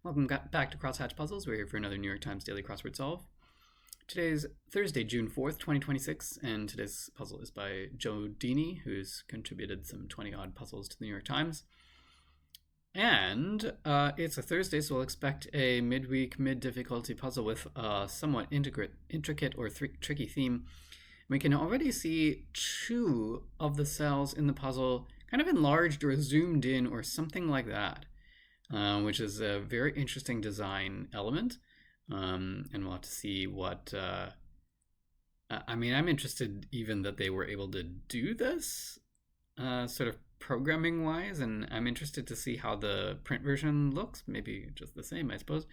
Welcome back to Crosshatch Puzzles. We're here for another New York Times Daily Crossword Solve. Today's Thursday, June 4th, 2026, and today's puzzle is by Joe Deeney, who's contributed some 20-odd puzzles to the New York Times. And it's a Thursday, so we'll expect a midweek, mid-difficulty puzzle with a somewhat intricate or tricky theme. We can already see two of the cells in the puzzle kind of enlarged or zoomed in or something like that. Which is a very interesting design element. And we'll have to see what... I'm interested even that they were able to do this, sort of programming-wise, and I'm interested to see how the print version looks. Maybe just the same, I suppose.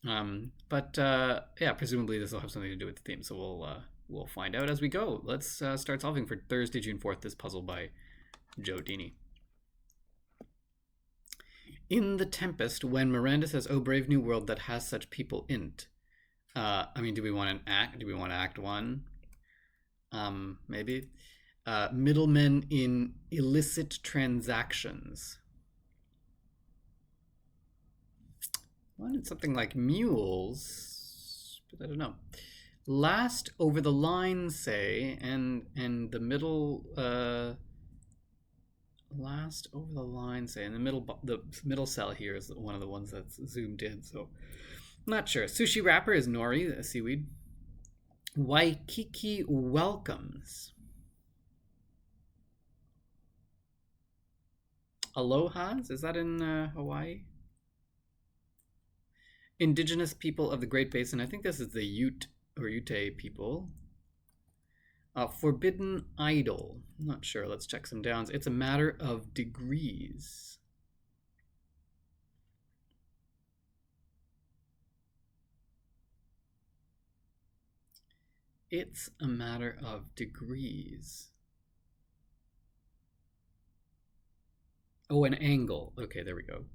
Yeah, presumably this will have something to do with the theme, so we'll find out as we go. Let's start solving for Thursday, June 4th, this puzzle by Joe Deeney. In The Tempest, when Miranda says, "Oh, brave new world that has such people in't." Do we want an act? Do we want Act 1? Maybe. Middlemen in illicit transactions. Wanted something like mules, but I don't know. Last over the line, say, and the middle... last over the line, say, in the middle cell here is one of the ones that's zoomed in, so I'm not sure. Sushi wrapper is nori, a seaweed. Waikiki welcomes. Alohas, is that in Hawaii? Indigenous people of the Great Basin, I think this is the Ute or Ute people. Forbidden idol. I'm not sure. Let's check some downs. It's a matter of degrees. It's a matter of degrees. Oh, an angle. Okay, there we go.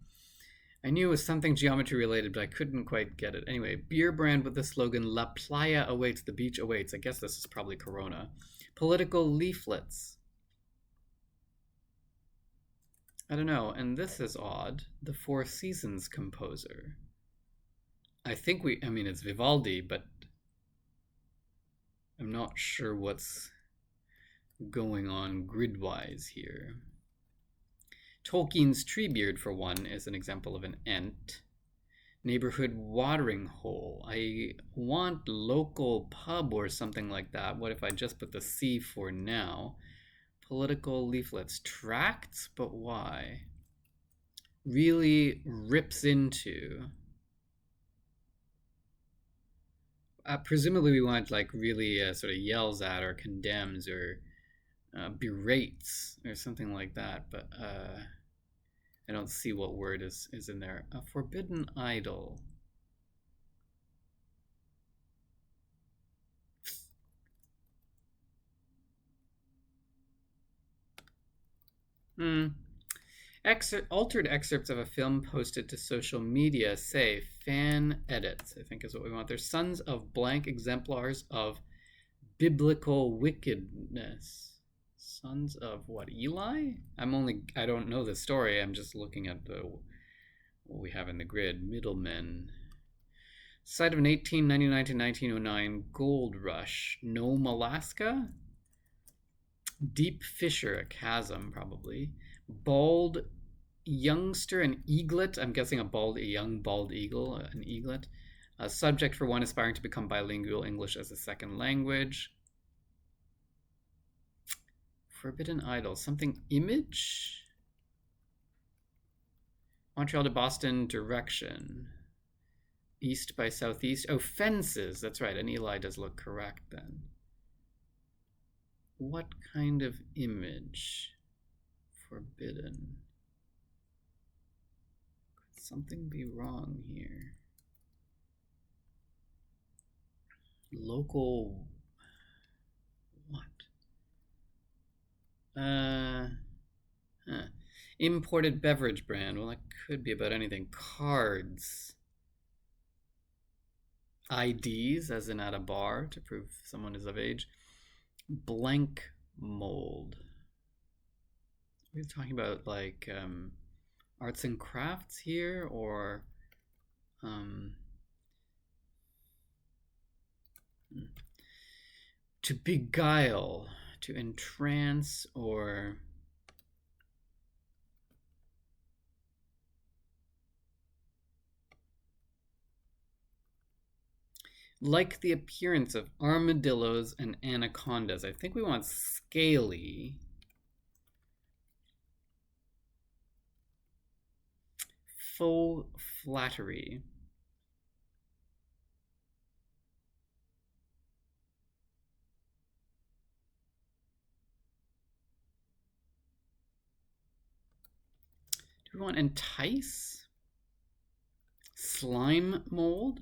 I knew it was something geometry related, but I couldn't quite get it. Anyway, beer brand with the slogan La Playa awaits, the beach awaits. I guess this is probably Corona. Political leaflets. I don't know, and this is odd. The Four Seasons composer. It's Vivaldi, but I'm not sure what's going on grid-wise here. Tolkien's Treebeard, for one, is an example of an ent. Neighborhood watering hole. I want local pub or something like that. What if I just put the C for now? Political leaflets. Tracts? But why? Really rips into. Presumably we want like really sort of yells at or condemns or berates or something like that, but I don't see what word is in there. A forbidden idol. Altered excerpts of a film posted to social media say fan edits, I think is what we want. They're sons of blank exemplars of biblical wickedness. Sons of what, Eli? I don't know the story. I'm just looking at what we have in the grid. Middlemen. Site of an 1899 to 1909 gold rush. Nome, Alaska? Deep fissure, a chasm probably. Bald youngster, an eaglet. I'm guessing a young bald eagle, an eaglet. A subject for one aspiring to become bilingual, English as a second language. Forbidden idol. Something image? Montreal to Boston direction. East by southeast. Oh, fences. That's right. And Eli does look correct then. What kind of image? Forbidden. Could something be wrong here? Local. What? Imported beverage brand. Well, that could be about anything. Cards. IDs, as in at a bar, to prove someone is of age. Blank mold. We're talking about like arts and crafts here, or To beguile, to entrance, or like the appearance of armadillos and anacondas. I think we want scaly. Faux flattery. Do we want entice? Slime mold?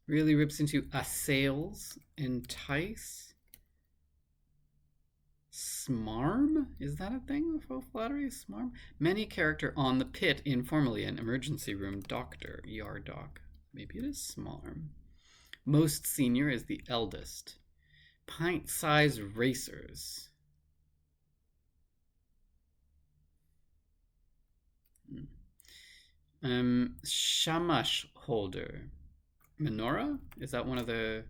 Really rips into assails. Entice? Smarm? Is that a thing? Faux flattery? Smarm? Many character on the pit, informally an emergency room doctor. ER doc. Maybe it is smarm. Most senior is the eldest. Pint-sized racers. Shamash holder. Menorah? Is that one of the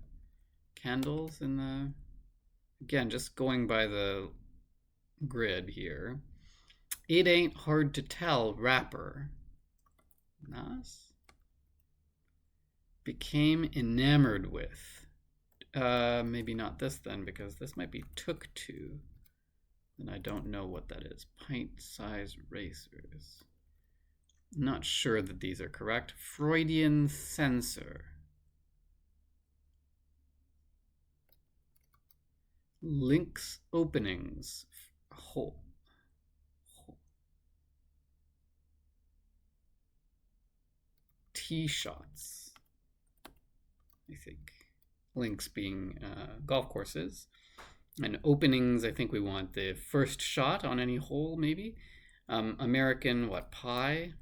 candles in the... Again, just going by the grid here. It ain't hard to tell rapper. Nas? Became enamored with. Maybe not this then, because this might be took to. And I don't know what that is. Pint-sized racers. Not sure that these are correct. Freudian censor. Links openings. Hole. Tee shots. I think. Links being golf courses. And openings, I think we want the first shot on any hole, maybe. American, what, pie?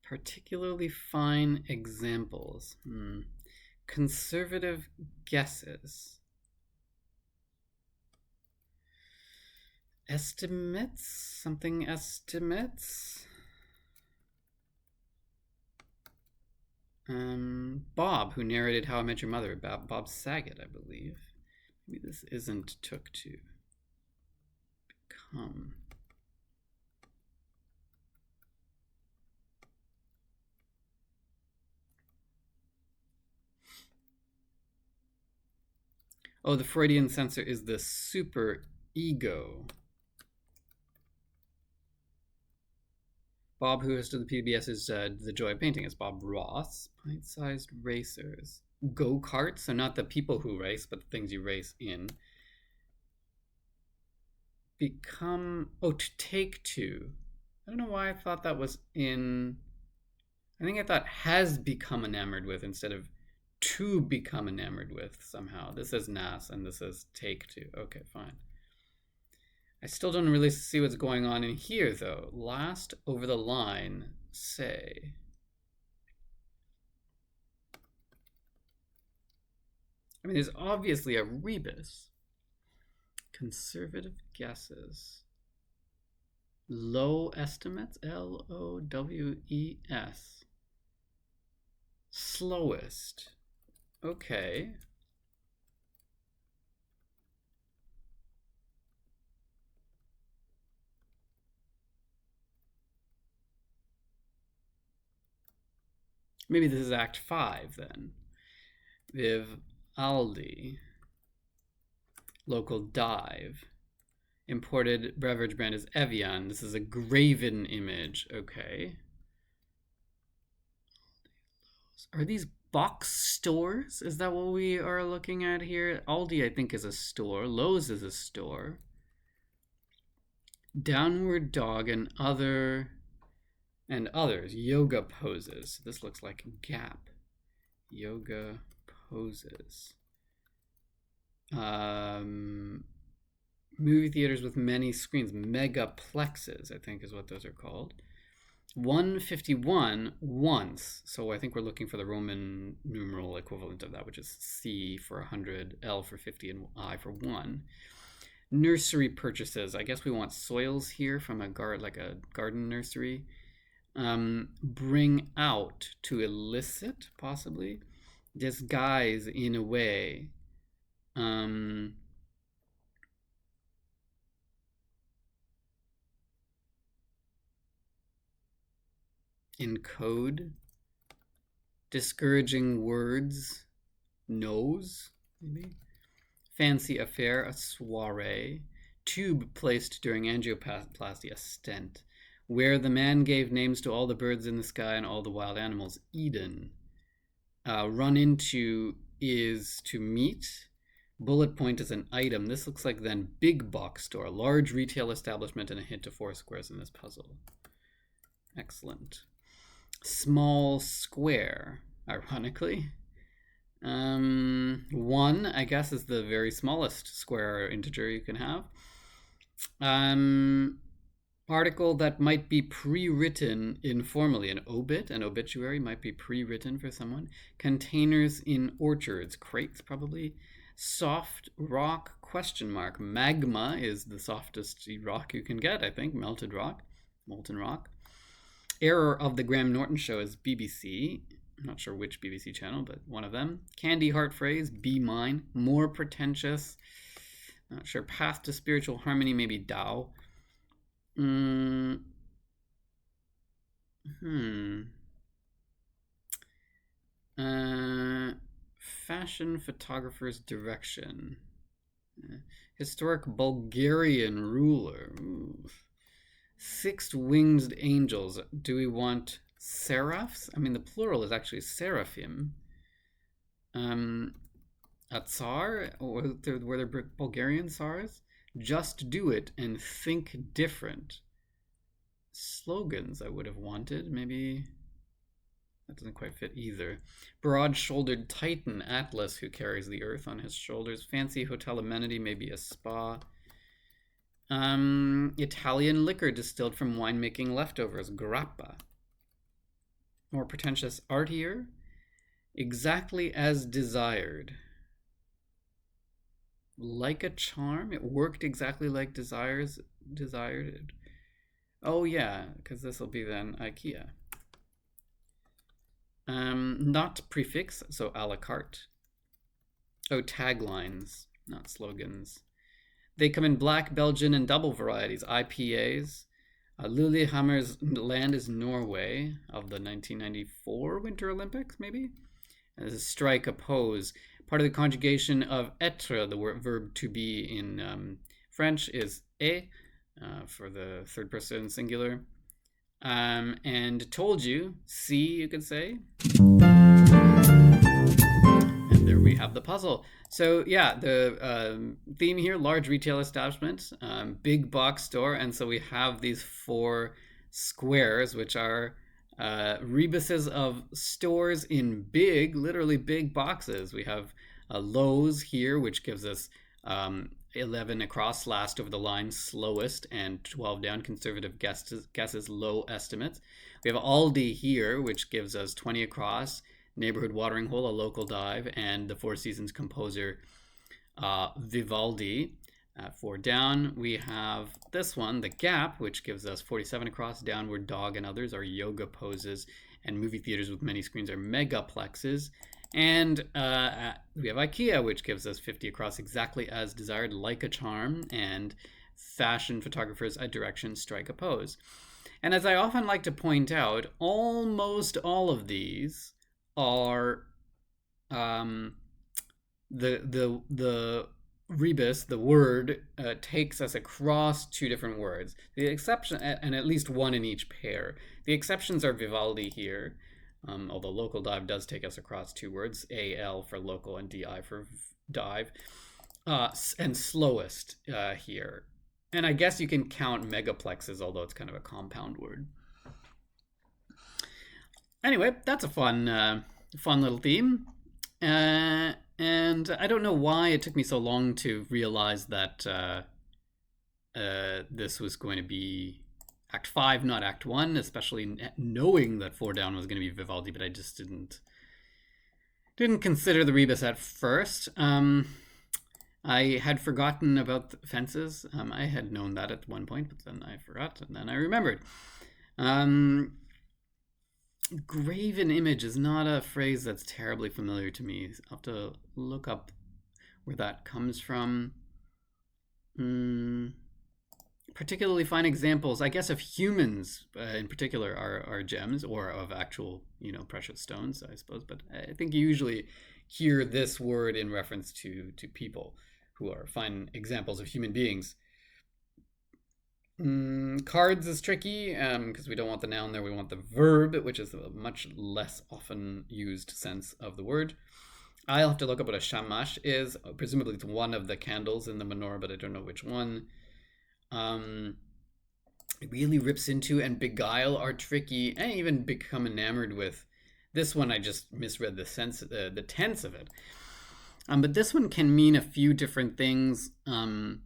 Particularly fine examples. Conservative guesses. Estimates? Something estimates? Bob, who narrated How I Met Your Mother, Bob Saget, I believe. Maybe this isn't took to. Become. Oh, the Freudian censor is the super ego. Bob, who hosted the PBS, is The Joy of Painting. It's Bob Ross. Pint-sized racers. Go-karts, so not the people who race, but the things you race in. Become, oh, to take to. I don't know why I thought that was in, I think I thought has become enamored with instead of to become enamored with somehow. This is Nas and this is take to. Okay, fine. I still don't really see what's going on in here, though. Last over the line, say. I mean, there's obviously a rebus. Conservative guesses. Low estimates, Lowes. Slowest. Okay. Maybe this is Act 5 then. Vivaldi. Local dive. Imported beverage brand is Evian. This is a graven image. Okay. Are these box stores? Is that what we are looking at here? Aldi, I think, is a store. Lowe's is a store. Downward dog and others. Yoga poses. This looks like Gap. Yoga poses. Movie theaters with many screens. Megaplexes, I think is what those are called. 151 once. So I think we're looking for the Roman numeral equivalent of that, which is C for 100, L for 50, and I for 1. Nursery purchases. I guess we want soils here from a garden nursery. Bring out, to elicit, possibly. Disguise in a way. Encode. Discouraging words. Nose, maybe. Fancy affair, a soiree. Tube placed during angioplasty, a stent. Where the man gave names to all the birds in the sky and all the wild animals, Eden. Run into is to meet. Bullet point is an item. This looks like then big box store, large retail establishment, and a hint of 4 squares in this puzzle. Excellent. Small square, ironically. 1, I guess, is the very smallest square or integer you can have. Article that might be pre-written informally. An obituary might be pre-written for someone. Containers in orchards, crates probably. Soft rock, ? Magma is the softest rock you can get, I think. Molten rock. Error of the Graham Norton show is BBC. I'm not sure which BBC channel, but one of them. Candy heart phrase, be mine. More pretentious. Not sure. Path to spiritual harmony, maybe Tao. Fashion photographer's direction. Historic Bulgarian ruler. Ooh. 6 winged angels. Do we want seraphs? I mean, the plural is actually seraphim. A tsar? Were there Bulgarian tsars? Just do it and think different. Slogans I would have wanted. Maybe that doesn't quite fit either. Broad-shouldered titan, Atlas, who carries the earth on his shoulders. Fancy hotel amenity, maybe a spa. Italian liquor distilled from winemaking leftovers, grappa. More pretentious, artier. Exactly as desired. Like a charm. It worked exactly like desired. Oh yeah, because this will be then IKEA. Not prefix, so a la carte. Oh, taglines, not slogans. They come in black, Belgian, and double varieties. IPAs. Lillehammer's land is Norway of the 1994 Winter Olympics, maybe? And this is strike, oppose. Part of the conjugation of être, the verb to be in French, is et for the third person singular. And told you, see, you could say. And there we have the puzzle. So yeah, the theme here, large retail establishment, big box store. And so we have these 4 squares, which are rebuses of stores in big, literally big boxes. We have Lowe's here, which gives us 11 across, last over the line, slowest, and 12 down, conservative guesses, low estimates. We have Aldi here, which gives us 20 across, neighborhood watering hole, a local dive, and the Four Seasons composer Vivaldi. 4 down, we have this one, The Gap, which gives us 47 across, downward dog and others are yoga poses, and movie theaters with many screens are megaplexes. And we have IKEA, which gives us 50 across, exactly as desired, like a charm, and fashion photographers a direction, strike a pose. And as I often like to point out, almost all of these are the rebus, the word, takes us across 2 different words. The exception, and at least one in each pair. The exceptions are Vivaldi here. Although local dive does take us across 2 words, AL for local and DI for dive, and slowest here. And I guess you can count megaplexes, although it's kind of a compound word. Anyway, that's a fun little theme. And I don't know why it took me so long to realize that this was going to be Act 5, not Act 1, especially knowing that 4 down was going to be Vivaldi, but I just didn't consider the rebus at first. I had forgotten about fences. I had known that at one point, but then I forgot, and then I remembered. Um, Graven image is not a phrase that's terribly familiar to me. I'll have to look up where that comes from. Particularly fine examples, I guess, of humans in particular are gems, or of actual, precious stones, I suppose. But I think you usually hear this word in reference to people who are fine examples of human beings. Cards is tricky because we don't want the noun there. We want the verb, which is a much less often used sense of the word. I'll have to look up what a shamash is. Presumably it's one of the candles in the menorah, but I don't know which one. It really rips into, and beguile are tricky, and even become enamored with. This one I just misread the tense of it. But this one can mean a few different things, and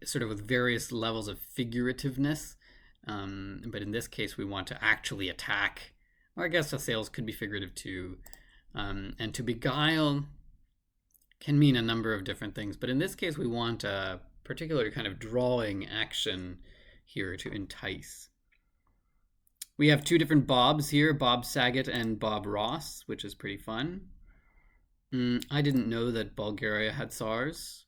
sort of with various levels of figurativeness. But in this case, we want to actually attack. Or I guess assails could be figurative too. And to beguile can mean a number of different things. But in this case, we want a particular kind of drawing action here to entice. We have two different Bobs here, Bob Saget and Bob Ross, which is pretty fun. I didn't know that Bulgaria had SARS.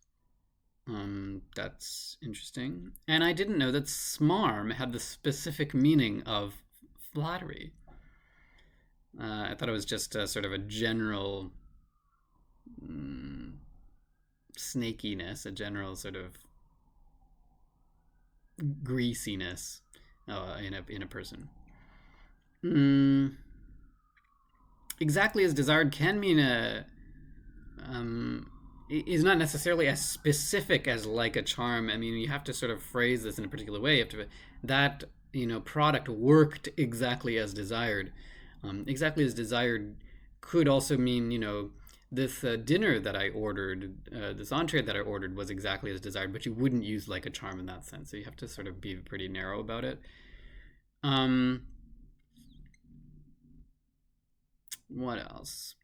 That's interesting. And I didn't know that smarm had the specific meaning of flattery. I thought it was just a sort of a general snakiness, a general sort of greasiness in a person. Exactly as desired can mean is not necessarily as specific as like a charm. I mean, you have to sort of phrase this in a particular way. You have to that product worked exactly as desired. Exactly as desired could also mean this dinner that I ordered, this entree that I ordered was exactly as desired, but you wouldn't use like a charm in that sense. So you have to sort of be pretty narrow about it. What else?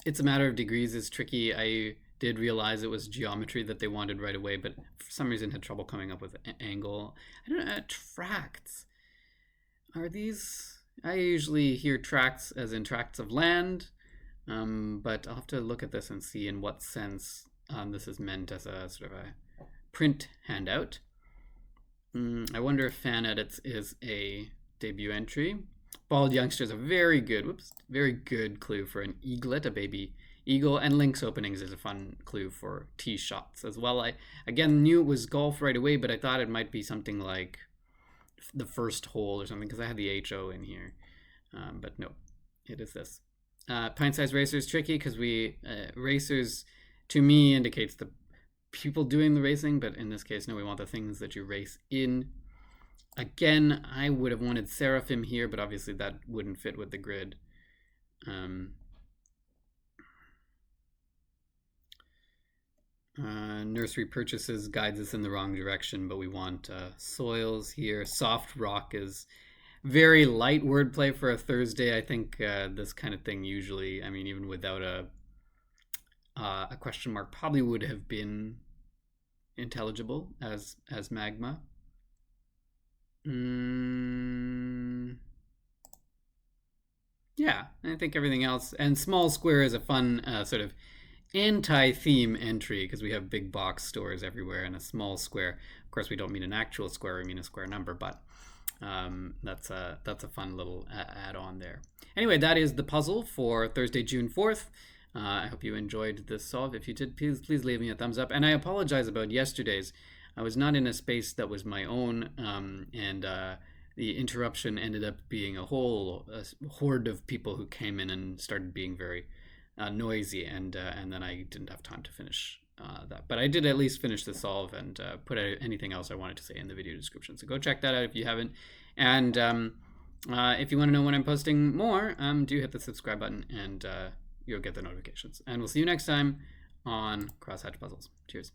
It's a matter of degrees is tricky. I did realize it was geometry that they wanted right away, but for some reason had trouble coming up with an angle. I don't know, tracts. Are these... I usually hear tracts as in tracts of land, but I'll have to look at this and see in what sense this is meant as a sort of a print handout. I wonder if fan edits is a debut entry. Bald youngster is a very good clue for an eaglet, a baby eagle, and links openings is a fun clue for tee shots as well. I again knew it was golf right away, but I thought it might be something like the first hole or something because I had the HO in here, but no, it is this. Pint-sized racer is tricky because racers to me indicates the people doing the racing, but in this case, no, we want the things that you race in. Again, I would have wanted seraphim here, but obviously that wouldn't fit with the grid. Nursery purchases guides us in the wrong direction, but we want soils here. Soft rock is very light wordplay for a Thursday. I think this kind of thing usually, I mean, even without a question mark, probably would have been intelligible as magma. Yeah, I think everything else. And small square is a fun sort of anti-theme entry because we have big box stores everywhere and a small square. Of course, we don't mean an actual square, we mean a square number, but that's a fun little add-on there. Anyway, that is the puzzle for Thursday, June 4th. I hope you enjoyed this solve. If you did, please leave me a thumbs up. And I apologize about yesterday's. I was not in a space that was my own, and the interruption ended up being a whole horde of people who came in and started being very noisy, and then I didn't have time to finish that. But I did at least finish the solve and put anything else I wanted to say in the video description. So go check that out if you haven't. And if you want to know when I'm posting more, do hit the subscribe button and you'll get the notifications. And we'll see you next time on Crosshatch Puzzles. Cheers.